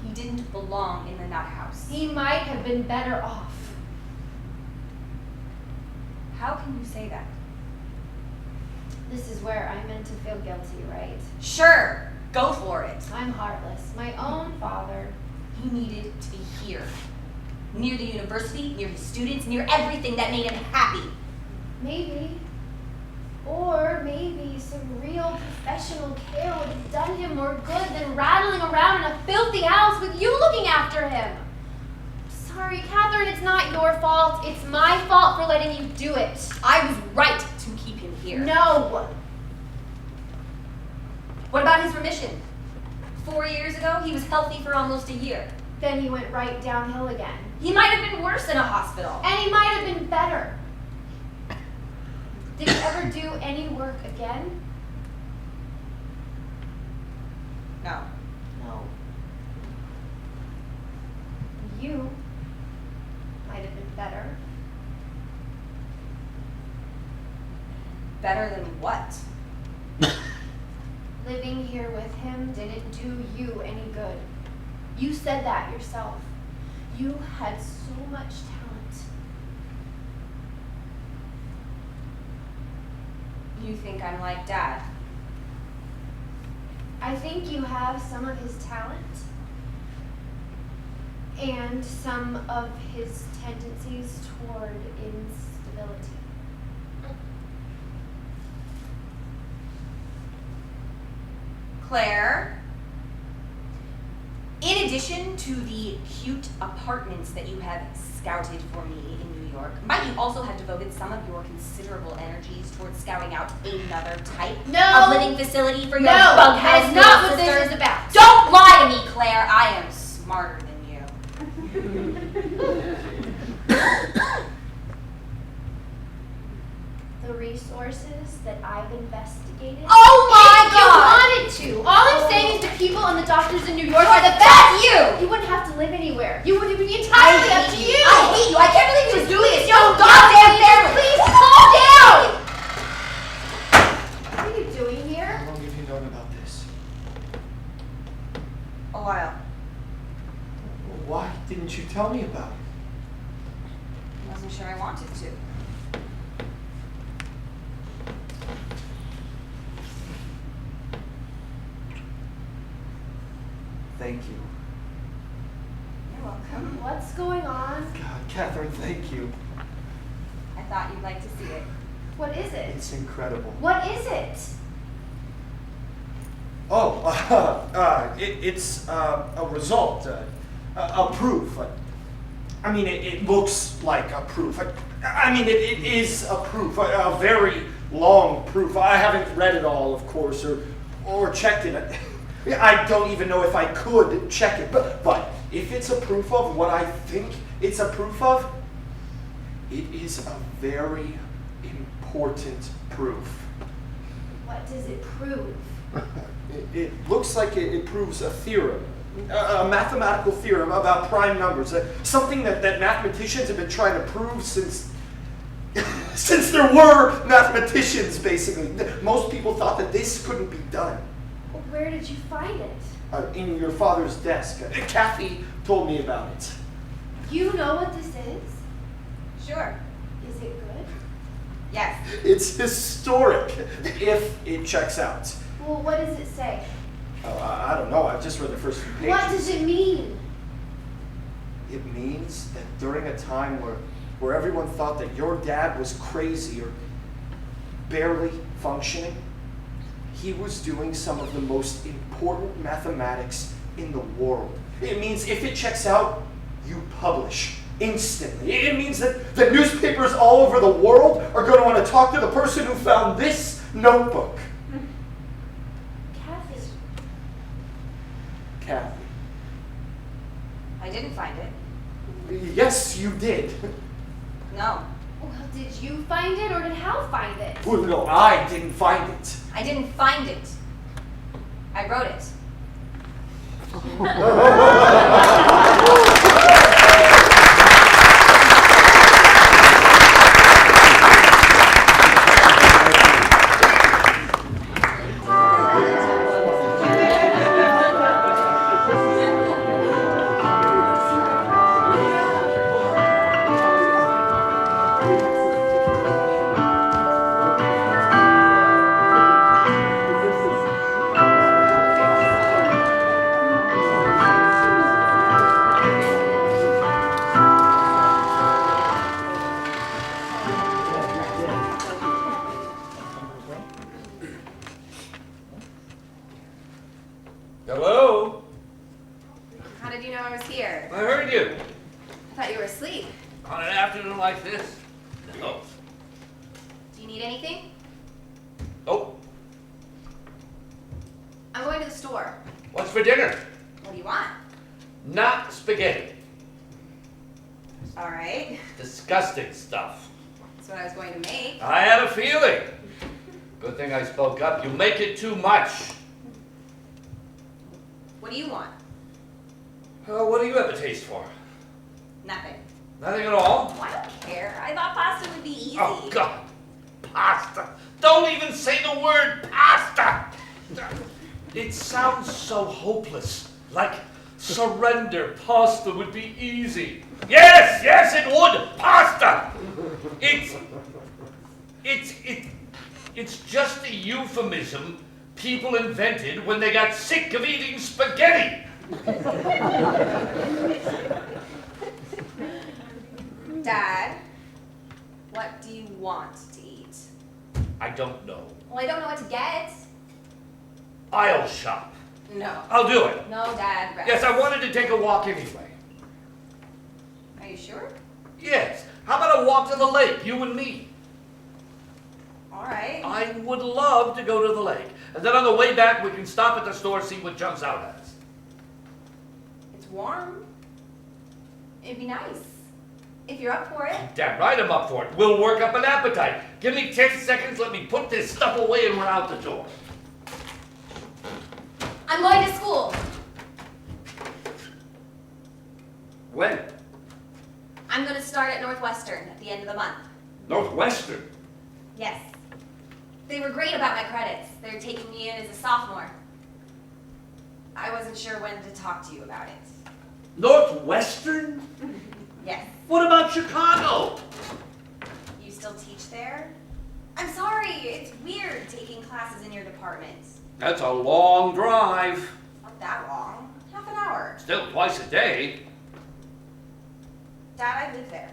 He didn't belong in the nut house. He might have been better off. How can you say that? This is where I'm meant to feel guilty, right? Sure, go for it. I'm heartless. My own father. He needed to be here. Near the university, near his students, near everything that made him happy. Maybe. Or maybe some real professional care would have done him more good than rattling around in a filthy house with you looking after him. Sorry, Catherine, it's not your fault. It's my fault for letting you do it. I was right to keep him here. No. What about his remission? 4 years ago, he was healthy for almost a year. Then he went right downhill again. He might have been worse in a hospital. And he might have been better. Did he ever do any work again? No. No. You might have been better. Better than what? Living here with him didn't do you any good. You said that yourself. You had so much talent. You think I'm like Dad? I think you have some of his talent and some of his tendencies toward instability. Claire, in addition to the cute apartments that you have scouted for me in New York, might you also have devoted some of your considerable energies towards scouting out another type of living facility for your bug house? That is not what sister? this is about. Don't lie to me, Claire. I am smarter than you. The resources that I've investigated. Oh my if God! You wanted to. All I'm saying is the people and the doctors in New York are the best. You! You wouldn't have to live anywhere. You would be entirely up to you. I hate you. I can't believe you was doing this. Your Don't goddamn family. Please calm down. What are you doing here? How long have you known about this? A while. Why didn't you tell me about it? I wasn't sure I wanted to. Thank you. You're welcome. What's going on? God, Catherine, thank you. I thought you'd like to see it. What is it? It's incredible. What is it? Oh, it's a result, a proof. I mean, it looks like a proof. I mean, it is a proof, a very long proof. I haven't read it all, of course, or checked it. I don't even know if I could check it, but if it's a proof of what I think it's a proof of, it is a very important proof. What does it prove? It looks like it proves a theorem, a mathematical theorem about prime numbers, something that mathematicians have been trying to prove since there were mathematicians, basically. Most people thought that this couldn't be done. Where did you find it? In your father's desk. Kathy told me about it. You know what this is? Sure. Is it good? Yes. It's historic, if it checks out. Well, what does it say? I don't know. I've just read the first few pages. What does it mean? It means that during a time where everyone thought that your dad was crazy or barely functioning, he was doing some of the most important mathematics in the world. It means if it checks out, you publish instantly. It means that the newspapers all over the world are going to want to talk to the person who found this notebook. Kathy. Kathy. I didn't find it. Yes, you did. No. Well, did you find it or did Hal find it? Well, no, I didn't find it. I didn't find it. I wrote it. did you know I was here? I heard you. I thought you were asleep. On an afternoon like this? No. Do you need anything? Oh, I'm going to the store. what's for dinner? What do you want? Not spaghetti. All right. Disgusting stuff. That's what I was going to make. I had a feeling. Good thing I spoke up. You make it too much. What do you want? What do you have a taste for? Nothing. Nothing at all? Well, I don't care. I thought pasta would be easy. Oh, God. Pasta. Don't even say the word pasta. It sounds so hopeless. Like surrender. Pasta would be easy. Yes, yes, it would. Pasta. It's just a euphemism people invented when they got sick of eating spaghetti. Dad, what do you want to eat? I don't know. Well, I don't know what to get. I'll shop. No. I'll do it. No, Dad. Rest. Yes, I wanted to take a walk anyway. Are you sure? Yes. How about a walk to the lake, you and me? All right. I would love to go to the lake. And then on the way back, we can stop at the store, see what jumps out at us. It's warm. It'd be nice. If you're up for it. Damn right I'm up for it. We'll work up an appetite. Give me 10 seconds, let me put this stuff away, and we're out the door. I'm going to school. When? I'm going to start at Northwestern at the end of the month. Northwestern. Yes. They were great about my credits. They're taking me in as a sophomore. I wasn't sure when to talk to you about it. Northwestern? Yes. What about Chicago? You still teach there? I'm sorry. It's weird taking classes in your department. That's a long drive. Not that long. Half an hour. Still twice a day. Dad, I live there.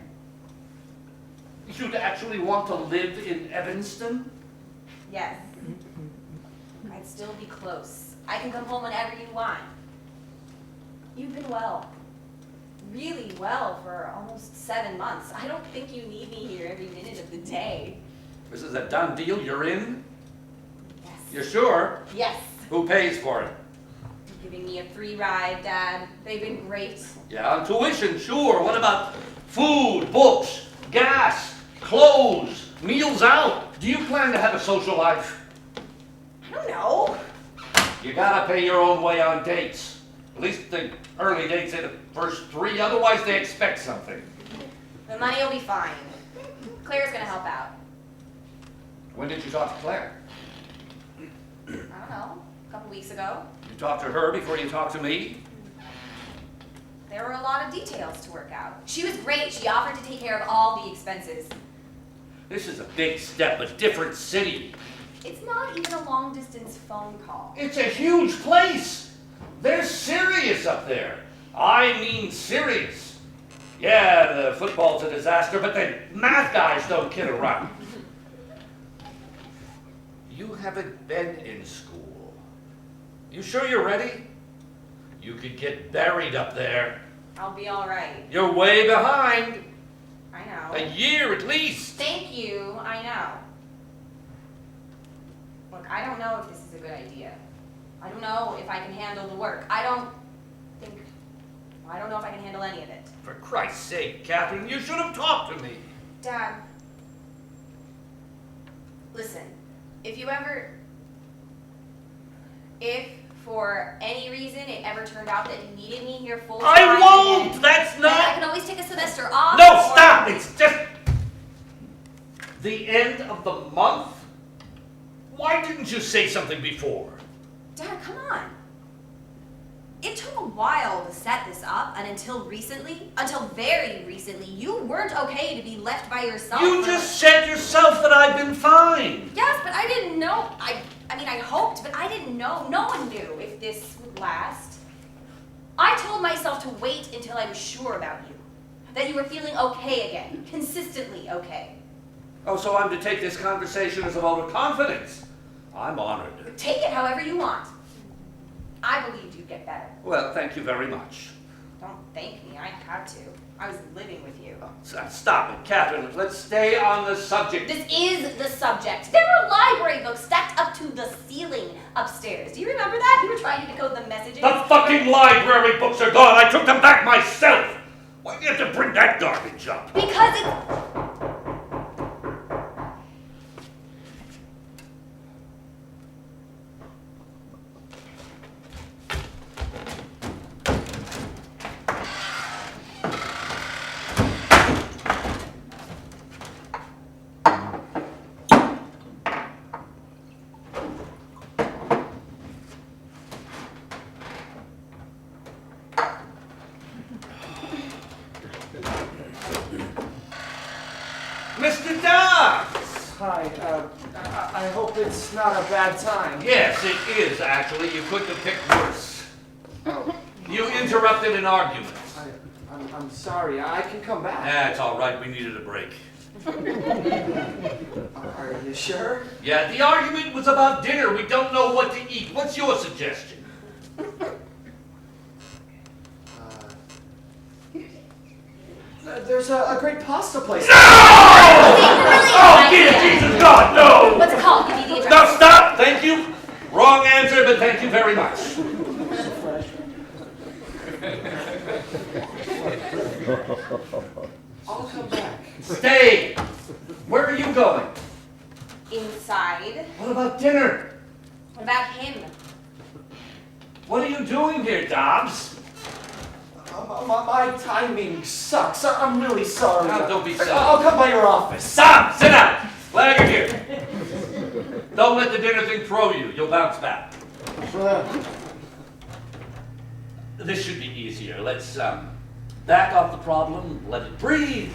You'd actually want to live in Evanston? Yes. I'd still be close. I can come home whenever you want. You've been well. Really well for almost 7 months. I don't think you need me here every minute of the day. This is a done deal. You're in? Yes. You're sure? Yes. Who pays for it? You're giving me a free ride, Dad. They've been great. Yeah, tuition, sure. What about food, books, gas, clothes, meals out? Do you plan to have a social life? I don't know. You gotta pay your own way on dates. At least the early dates say the first 3, otherwise they expect something. The money will be fine. Claire's gonna help out. When did you talk to Claire? I don't know. A couple weeks ago. You talked to her before you talked to me? There were a lot of details to work out. She was great. She offered to take care of all the expenses. This is a big step, a different city. It's not even a long-distance phone call. It's a huge place. They're serious up there. I mean serious. Yeah, the football's a disaster, but the math guys don't kid around. You haven't been in school. You sure you're ready? You could get buried up there. I'll be all right. You're way behind. I know. A year at least. Thank you. I know. Look, I don't know if this is a good idea. I don't know if I can handle the work. I don't know if I can handle any of it. For Christ's sake, Catherine, you should have talked to me. Dad, listen, if for any reason it ever turned out that you needed me here full time, I won't! That's then I not... can always take a semester off. No, or- stop! It's just... the end of the month? Why didn't you say something before? Dad, come on. It took a while to set this up, and until very recently, you weren't okay to be left by yourself. You just said yourself that I've been fine. Yes, but I didn't know. I mean, I hoped, but I didn't know. No one knew if this would last. I told myself to wait until I was sure about you. That you were feeling okay again. Consistently okay. Oh, so I'm to take this conversation as a vote of confidence. I'm honored. Take it however you want. I believed you'd get better. Well, thank you very much. thank me. I had to. I was living with you. Stop it, Catherine. Let's stay on the subject. This is the subject. There were library books stacked up to the ceiling upstairs. Do you remember that? You were trying to decode the messages. The fucking library books are gone. I took them back myself. Why do you have to bring that garbage up? Because it's... Mr. Dobbs! Hi, I hope it's not a bad time. Yes, it is, actually. You couldn't have picked worse. Oh, You interrupted an argument. I'm sorry, I can come back. That's all right. We needed a break. Are you sure? Yeah, the argument was about dinner. We don't know what to eat. What's your suggestion? There's a great pasta place. No! Oh, dear Jesus God, no! What's it called? Give me the address. No, stop! Thank you. Wrong answer, but thank you very much. I'll come back. Stay. Where are you going? Inside. What about dinner? What about him? What are you doing here, Dobbs? My timing sucks. I'm really sorry. Now, don't be silly. I'll come by your office. Stop! Sit down! Glad you're here. Don't let the dinner thing throw you. You'll bounce back. This should be easier. Let's back off the problem, let it breathe,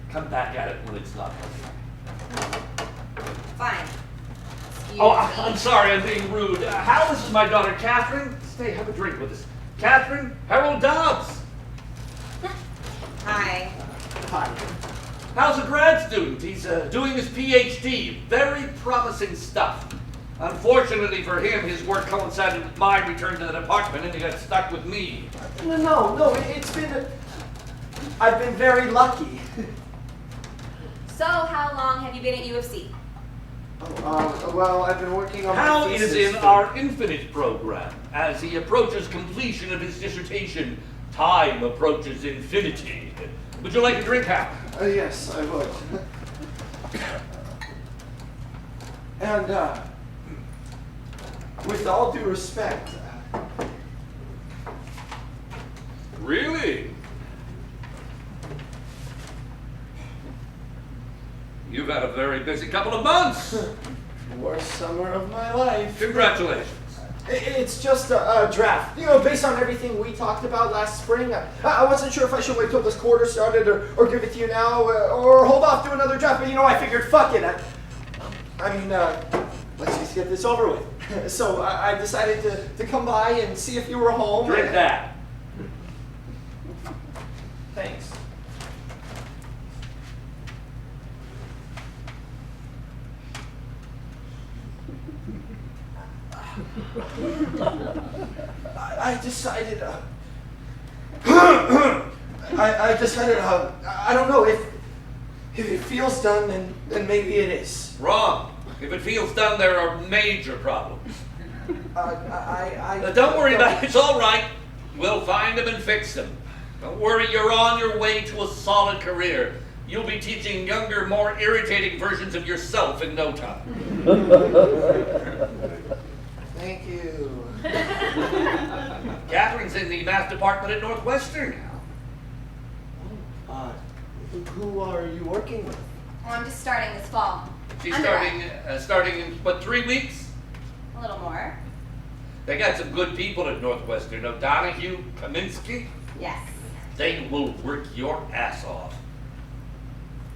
come back at it when it's not working. Fine. Excuse Oh, me. I'm sorry, I'm being rude. How is my daughter, Catherine? Stay, have a drink with us. Catherine, Harold Dobbs. Hi. Hi. How's a grad student? He's doing his PhD. Very promising stuff. Unfortunately for him, his work coincided with my return to the department and he got stuck with me. No, it's been I've been very lucky. So, how long have you been at UFC? Well, I've been working on Hal my is thesis in for- our Infinite program. As he approaches completion of his dissertation, time approaches infinity. Would you like a drink, Hal? Yes, I would. And, with all due respect, Really? You've had a very busy couple of months. worst summer of my life. Congratulations. It's just a draft, based on everything we talked about last spring. I wasn't sure if I should wait till this quarter started or give it to you now or hold off to another draft, but I figured, fuck it. Let's just get this over with. So I decided to come by and see if you were home. Drink that. Thanks. I decided, I don't know, if it feels done, then maybe it is. Wrong. If it feels done, there are major problems. Don't worry about it. It's all right. We'll find them and fix them. Don't worry, you're on your way to a solid career. You'll be teaching younger, more irritating versions of yourself in no time. Thank you. Catherine's in the math department at Northwestern now. Who are you working with? Well, I'm just starting this fall. She's Undergrad. starting in, 3 weeks? A little more. They got some good people at Northwestern. O'Donohue, Kaminsky. Yes. They will work your ass off.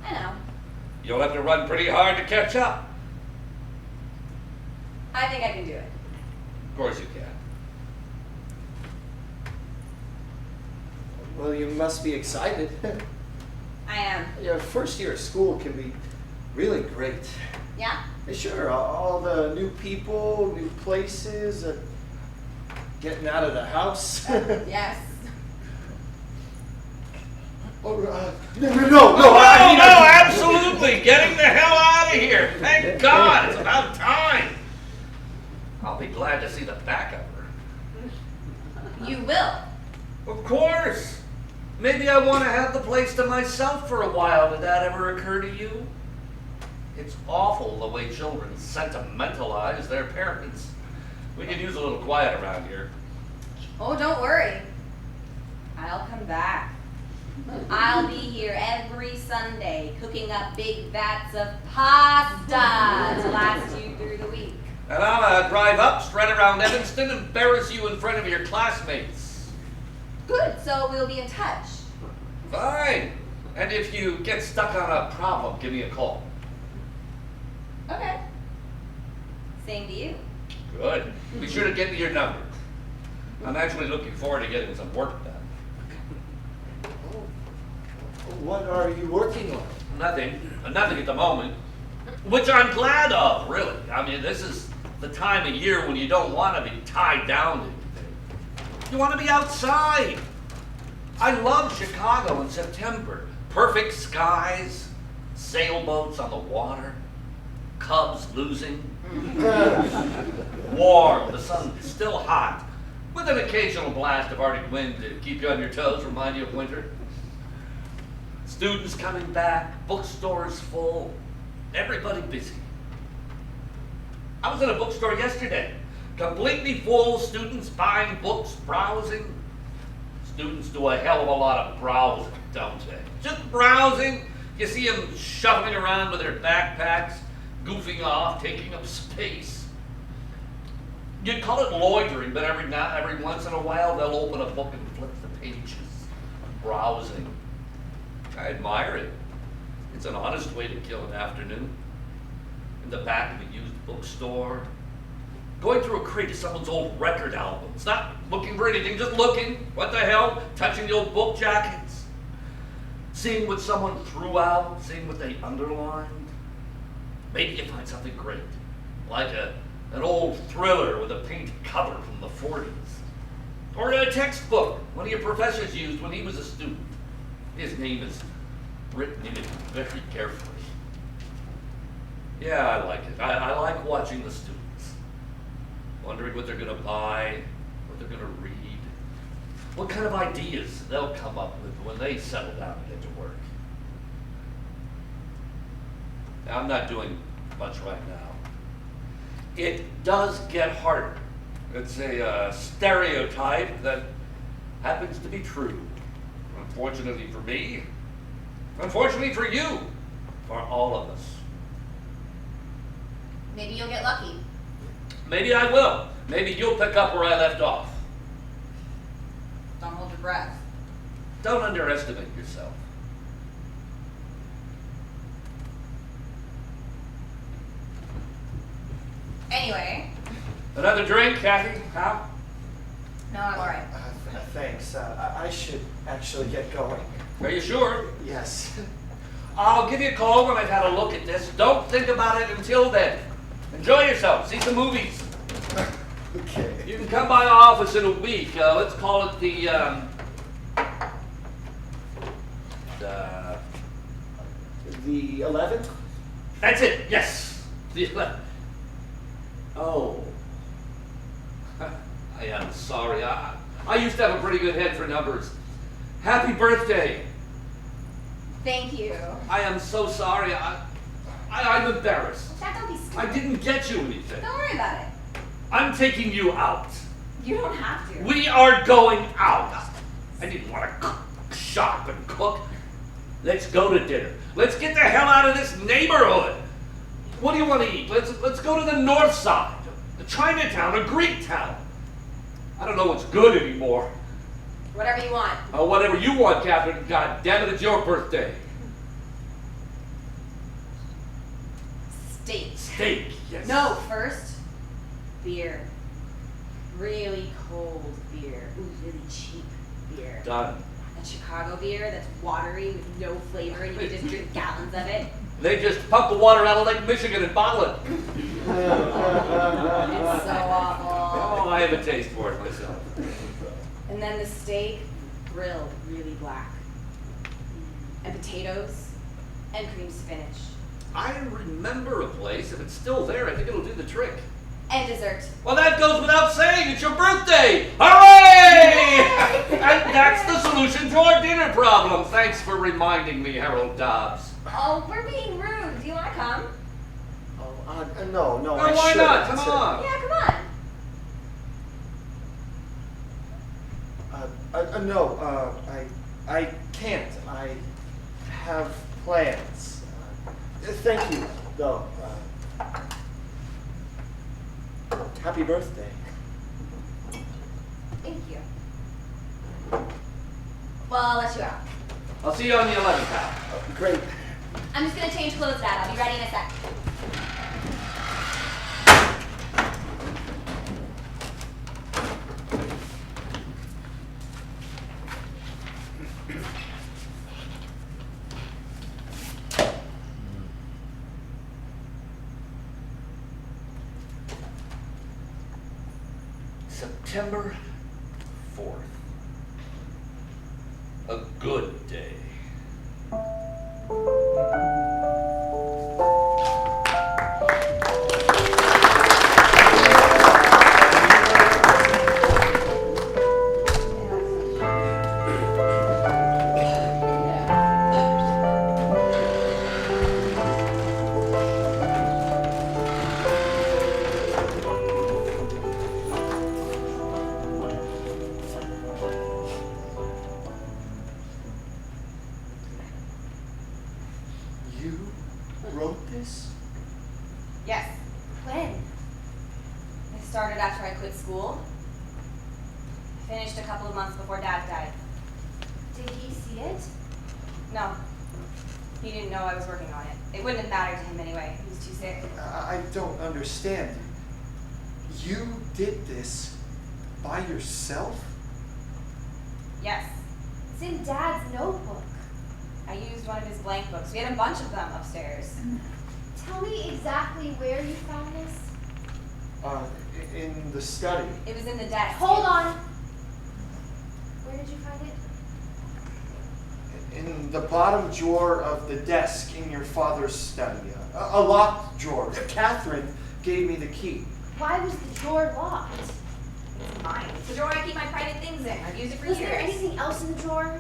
I know. You'll have to run pretty hard to catch up. I think I can do it. Of course you can. Well, you must be excited. I am. Your first year of school can be really great. Yeah? Sure, all the new people, new places, getting out of the house. Yes. No, absolutely. Getting the hell out of here. Thank God. It's about time. I'll be glad to see the back of her. You will. Of course. Maybe I want to have the place to myself for a while. Did that ever occur to you? It's awful the way children sentimentalize their parents. We could use a little quiet around here. Oh, don't worry. I'll come back. I'll be here every Sunday cooking up big vats of pasta to last you through the week. And I'll drive up, strut around Evanston, and embarrass you in front of your classmates. Good, so we'll be in touch. Fine. And if you get stuck on a problem, give me a call. Okay. Same to you. Good. Be sure to get me your number. I'm actually looking forward to getting some work done. What are you working on? Nothing. Nothing at the moment. Which I'm glad of, really. I mean, this is the time of year when you don't want to be tied down to anything. You want to be outside. I love Chicago in September. Perfect skies, sailboats on the water, Cubs losing. Warm, the sun still hot, with an occasional blast of Arctic wind to keep you on your toes, remind you of winter. Students coming back, bookstores full, everybody busy. I was in a bookstore yesterday, completely full, students buying books, browsing. Students do a hell of a lot of browsing, don't they? Just browsing. You see them shuffling around with their backpacks, goofing off, taking up space. You'd call it loitering, but every once in a while they'll open a book and flip the pages. Browsing. I admire it. It's an honest way to kill an afternoon. In the back of a used bookstore. Going through a crate of someone's old record albums. Not looking for anything, just looking. What the hell? Touching the old book jackets. Seeing what someone threw out. Seeing what they underlined. Maybe you find something great. Like an old thriller with a painted cover from the 40s. Or a textbook one of your professors used when he was a student. His name is written in it very carefully. Yeah, I like it. I like watching the students. Wondering what they're going to buy, what they're going to read, what kind of ideas they'll come up with when they settle down and get to work. Now, I'm not doing much right now. It does get harder. It's a stereotype that happens to be true. Unfortunately for me, unfortunately for you, for all of us. Maybe you'll get lucky. Maybe I will. Maybe you'll pick up where I left off. Don't hold your breath. Don't underestimate yourself. Anyway. Another drink, Kathy? How? No, I'm alright. Thanks. I should actually get going. Are you sure? Yes. I'll give you a call when I've had a look at this. Don't think about it until then. Enjoy yourself. See some movies. Okay. You can come by our office in a week. Let's call it the 11th? That's it. Yes. The 11th. Oh. I am sorry. I used to have a pretty good head for numbers. Happy birthday. Thank you. I am so sorry. I'm embarrassed. Jack, don't be stupid. I didn't get you anything. Don't worry about it. I'm taking you out. You don't have to. We are going out. I didn't want to cook, shop and cook. Let's go to dinner. Let's get the hell out of this neighborhood. What do you want to eat? Let's go to the north side. A Chinatown, a Greek town. I don't know what's good anymore. Whatever you want. Oh, whatever you want, Catherine. God damn it, it's your birthday. Steak. Steak, yes. No, first, beer. Really cold beer. Ooh, really cheap beer. Done. And Chicago beer that's watery with no flavor and you can just drink gallons of it. They just pump the water out of Lake Michigan and bottle it. It's so awful. Oh, I have a taste for it myself. And then the steak, grilled, really black. and potatoes, and creamed spinach. I remember a place. If it's still there, I think it'll do the trick. And dessert. Well, that goes without saying. It's your birthday. Hooray! And that's the solution to our dinner problem. Thanks for reminding me, Harold Dobbs. Oh, we're being rude. Do you want to come? Oh, no, No, I why shouldn't. not? Come on. Yeah, come on. No, I can't. I have plans. Thank you, though. Happy birthday. Thank you. Well, I'll let you out. I'll see you on the 11th, pal. Great. I'm just gonna change clothes, Dad. I'll be ready in a sec. September 4th. A good day. You wrote this? Yes. When? It started after I quit school. Finished a couple of months before Dad died. Did he see it? No. He didn't know I was working on it. It wouldn't have mattered to him anyway. He was too sick. I don't understand. You did this by yourself? Yes. It's in Dad's notebook. I used one of his blank books. We had a bunch of them upstairs. Tell me exactly where you found this. In the study. It was in the desk. Hold on. Where did you find it? In the bottom drawer of the desk in your father's study. A locked drawer. Catherine gave me the key. Why was the drawer locked? It's mine. It's the drawer I keep my private things in. I've used it for Was years. there anything else in the drawer?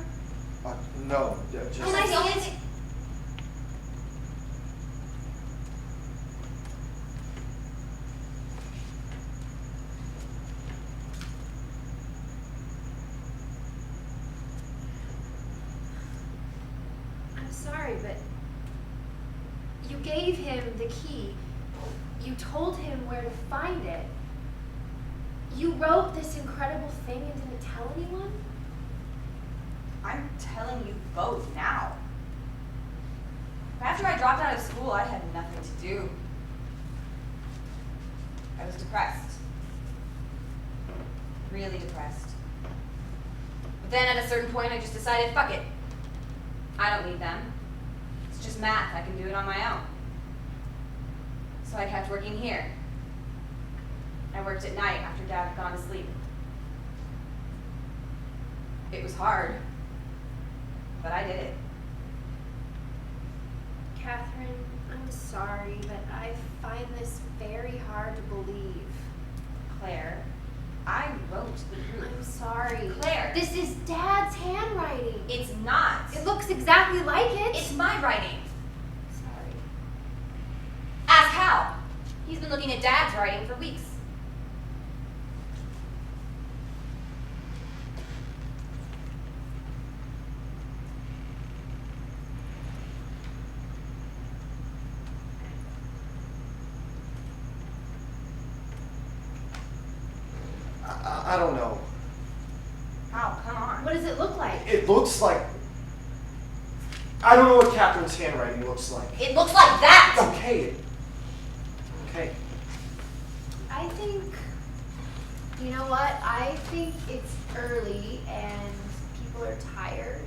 No, just... Can I see it? I'm sorry, but you gave him the key. You told him where to find it. You wrote this incredible thing and didn't tell anyone? I'm telling you both now. After I dropped out of school, I had nothing to do. I was depressed. Really depressed. But then at a certain point, I just decided, fuck it. I don't need them. It's just math. I can do it on my own. So I kept working here. I worked at night after Dad had gone to sleep. It was hard, but I did it. Catherine, I'm sorry, but I find this very hard to believe. Claire, I wrote the I'm sorry. Claire. This is Dad's handwriting. It's not. It looks exactly like it. It's my writing. Sorry. Ask Hal. He's been looking at Dad's writing for weeks. I don't know. Hal, come on. What does it look like? It looks like... I don't know what Catherine's handwriting looks like. It looks like that! Okay. Okay. I think, you know what? I think it's early and people are tired.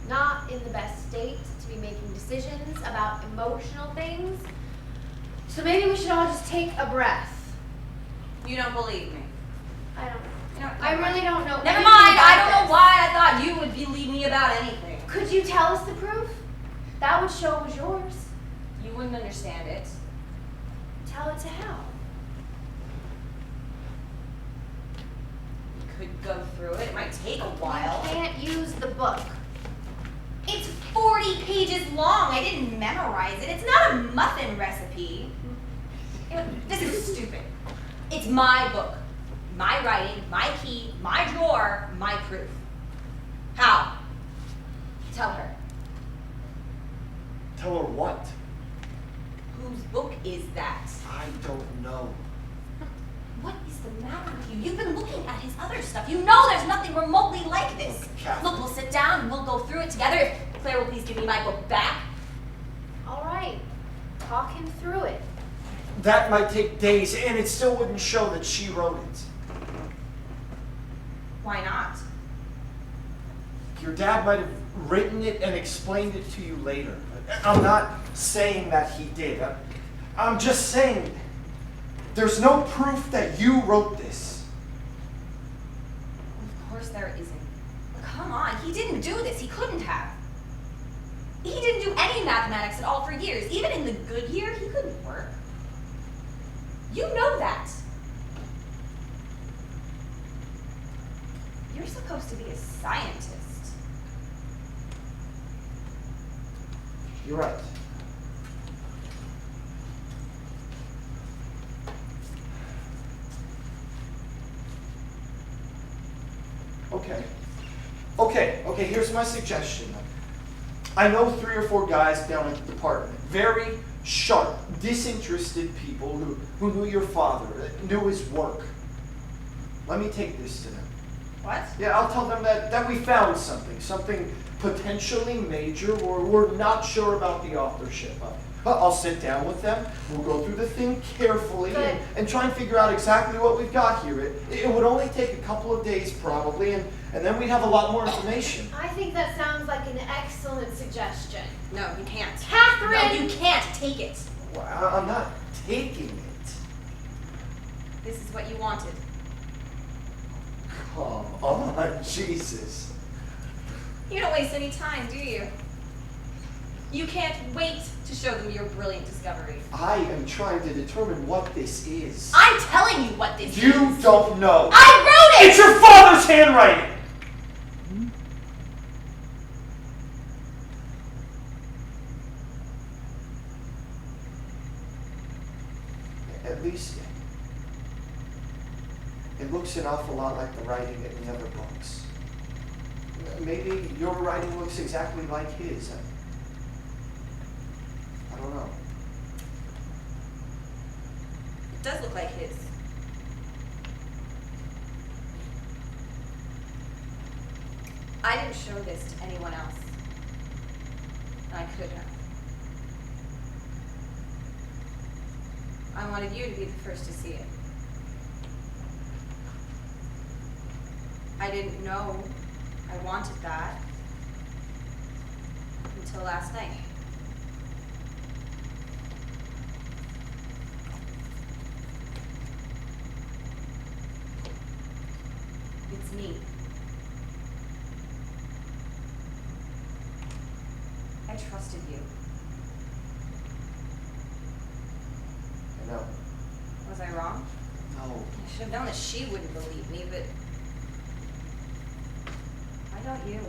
Not in the best state to be making decisions about emotional things. So maybe we should all just take a breath. You don't believe me. I don't know. No, I really don't know. Never anything mind. about I don't know this. why I thought you would believe me about anything. Could you tell us the proof? show it was yours. You wouldn't understand it. Tell it to Hal. You could go through it. It might take a while. You can't use the book. It's 40 pages long. I didn't memorize it. It's not a muffin recipe. This is stupid. It's my book. My writing, my key, my drawer, my proof. How? Tell her. Tell her what? Whose book is that? I don't know. What is the matter with you? You've been looking at his other stuff. You know there's nothing remotely like this. Look, Catherine. Look, we'll sit down and we'll go through it together. If Claire will please give me my book back. All right. Talk him through it. That might take days, and it still wouldn't show that she wrote it. Why not? Your dad might have written it and explained it to you later. I'm not saying that he did. I'm just saying there's no proof that you wrote this. Of course there isn't. Come on, he didn't do this. He couldn't have. He didn't do any mathematics at all for years. Even in the good year, he couldn't work. You know that. You're supposed to be a scientist. You're right. Okay, here's my suggestion. I know 3 or 4 guys down at the department, very sharp, disinterested people who knew your father, knew his work. Let me take this to them. What? Yeah, I'll tell them that we found something potentially major, or we're not sure about the authorship. I'll sit down with them, we'll go through the thing carefully and try and figure out exactly what we've got here. It would only take a couple of days probably, and then we'd have a lot more information. I think that sounds like an excellent suggestion. No, you can't. Catherine! No, you can't take it. Well, I'm not taking it. This is what you wanted. Come on, Jesus. You don't waste any time, do you? You can't wait to show them your brilliant discovery. I am trying to determine what this is. I'm telling you what this is. You don't know. I wrote it! It's your father's handwriting! At least it looks an awful lot like the writing in the other books. Maybe your writing looks exactly like his. I don't know. It does look like his. I didn't show this to anyone else. I could have. I wanted you to be the first to see it. I didn't know I wanted that until last night. It's me. I trusted you. I know. Was I wrong? No. I should have known that she wouldn't believe me, but why don't you?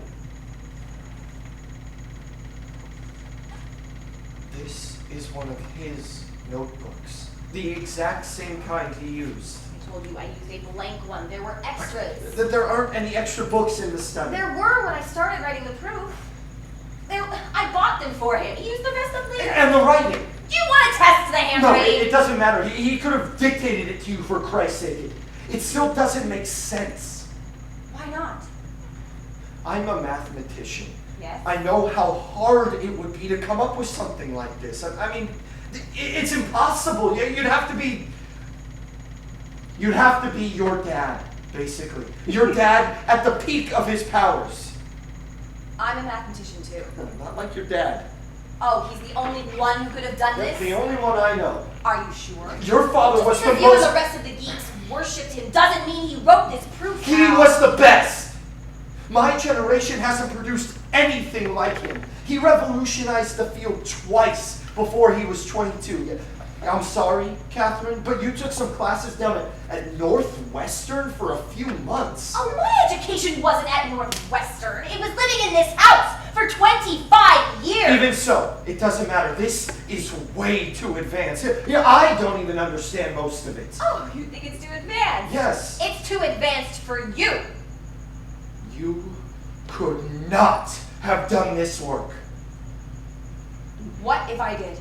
This is one of his notebooks. The exact same kind he used. I told you I used a blank one. There were extras. That there aren't any extra books in the study. There were when I started writing the proof. I bought them for him. He used the rest of later. And the writing. Do you want to test the No, handwriting? it doesn't matter. He could have dictated it to you for Christ's sake. It still doesn't make sense. Why not? I'm a mathematician. Yes. I know how hard it would be to come up with something like this. I mean, it's impossible. You'd have to be your dad, basically. Your dad at the peak of his powers. I'm a mathematician too. Not like your dad. Oh, he's the only one who could have done That's this? the only one I know. Are you sure? Your father was Just the because you and most... the rest of the geeks worshipped him doesn't mean he wrote this proof. He Al. was the best. My generation hasn't produced anything like him. He revolutionized the field twice before he was 22. I'm sorry, Catherine, but you took some classes down at Northwestern for a few months. Oh, my education wasn't at Northwestern. It was living in this house for 25 years. Even so, it doesn't matter. This is way too advanced. Yeah, I don't even understand most of it. Oh, you think it's too advanced? Yes. It's too advanced for you. You could not have done this work. What if I did?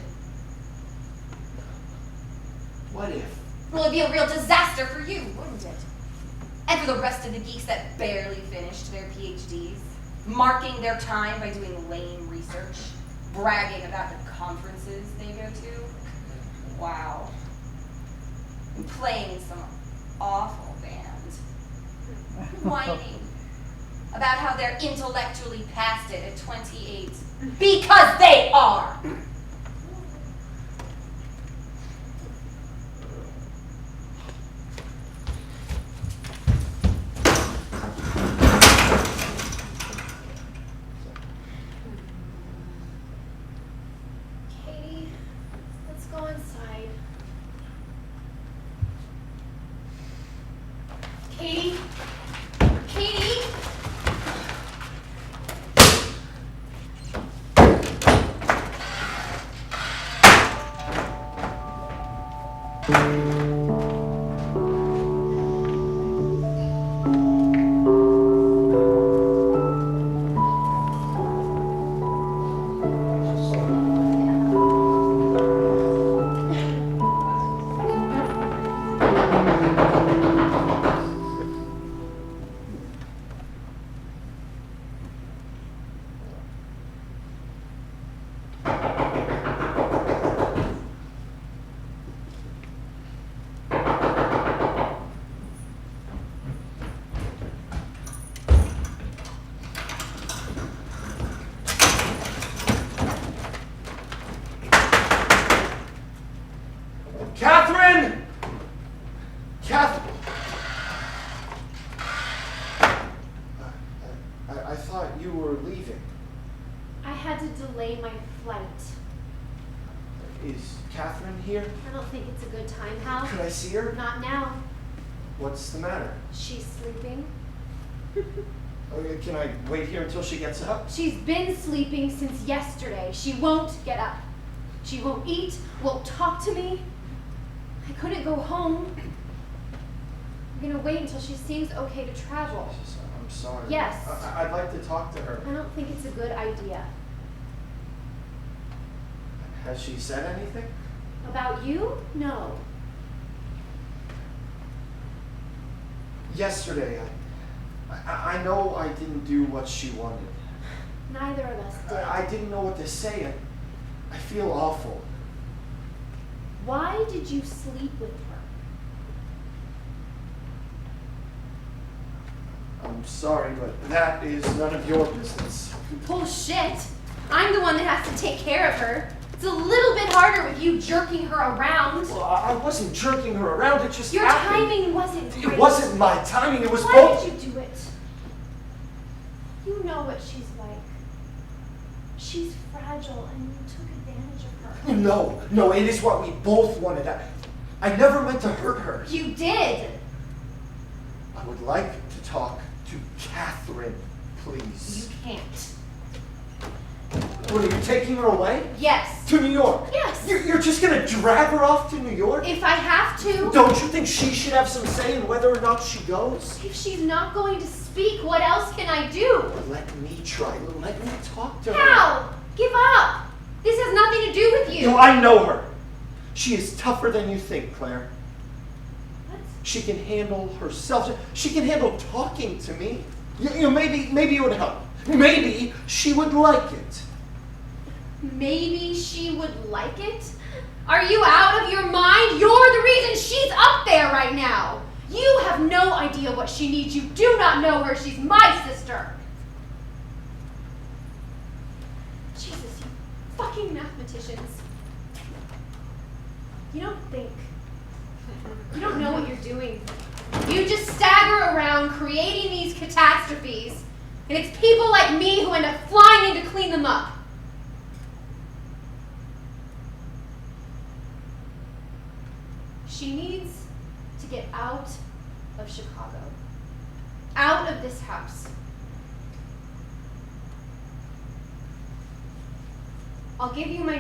What if? Well, it'd be a real disaster for you, wouldn't it? And for the rest of the geeks that barely finished their PhDs, marking their time by doing lame research, bragging about the conferences they go to. Wow. And playing in some awful band. Whining about how they're intellectually past it at 28. Because they are! Katie, let's go inside. Katie? Katie? Catherine! Catherine! I thought you were leaving. I had to delay my flight. Is Catherine here? I don't think it's a good time, Hal. Could I see her? Not now. What's the matter? She's sleeping. Okay, can I wait here until she gets up? She's been sleeping since yesterday. She won't get up. She won't eat, won't talk to me. I couldn't go home. I'm gonna wait until she seems okay to travel. I'm sorry. Yes. I'd like to talk to her. I don't think it's a good idea. Has she said anything? About you? No. Yesterday, I know I didn't do what she wanted. Neither of us did. I didn't know what to say. I feel awful. Why did you sleep with her? I'm sorry, but that is none of your business. Bullshit. I'm the one that has to take care of her. It's a little bit harder with you jerking her around. Well, I wasn't jerking her around. It just Your happened. timing wasn't great. It wasn't my timing. It was Why both. did you do it? You know what she's like. She's fragile and you took advantage of her. No, it is what we both wanted. I never meant to hurt her. You did. I would like to talk to Catherine, You please. can't. What, are you taking her away? Yes. To New York? Yes. You're just gonna drag her off to New York? If I have to. Don't you think she should have some say in whether or not she goes? If she's not going to speak, what else can I do? Let me try. Let me talk to her. Hal, give up. This has nothing to do with you. No, I know her. She is tougher than you think, Claire. What? She can handle herself. She can handle talking to me. Maybe it would help. Maybe she would like it. Maybe she would like it? Are you out of your mind? You're the reason she's up there right now. You have no idea what she needs. You do not know her. She's my sister. Jesus, you fucking mathematicians. You don't think. You don't know what you're doing. You just stagger around creating these catastrophes And it's people like me who end up flying in to clean them up. She needs to get out of Chicago. Out of this house. I'll give you my